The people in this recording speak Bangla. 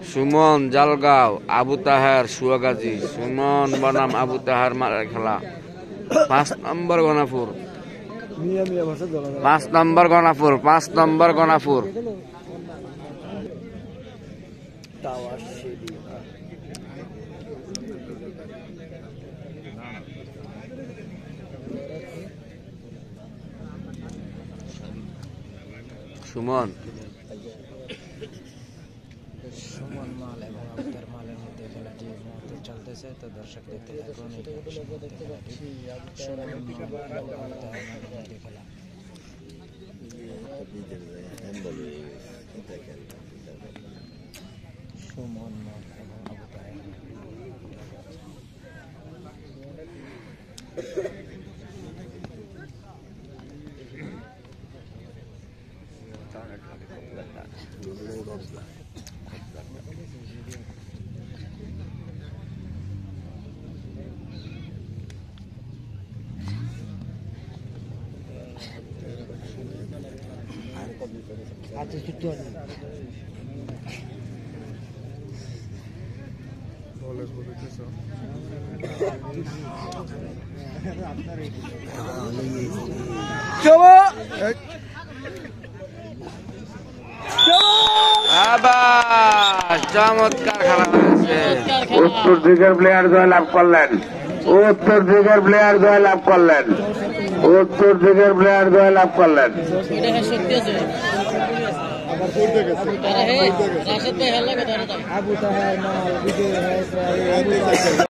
সুমন জালগাঁও, আবু তাহের সুয়াগাজী, সুমন বনাম আবু তাহের মারের খেলা। 5 নম্বর গনাপুর, 5 নম্বর গনাপুর, 5 নম্বর গনাপুর। সুমন মাল এবং আবতার মালের মধ্যে খেলাটি এই মুহূর্তে চলতেছে। তো দর্শক দেখতে থাকুন এই খেলাটি। সুমন মাল এবং আবতার চমৎকার খেলা হয়েছে। উত্তর দিকের প্লেয়ার জয়লাভ করলেন, উত্তর দিকের প্লেয়ার জয়লাভ করলেন, উত্তর দিকের প্লেয়ার জয়লাভ করলেন। আবু তাহের মাল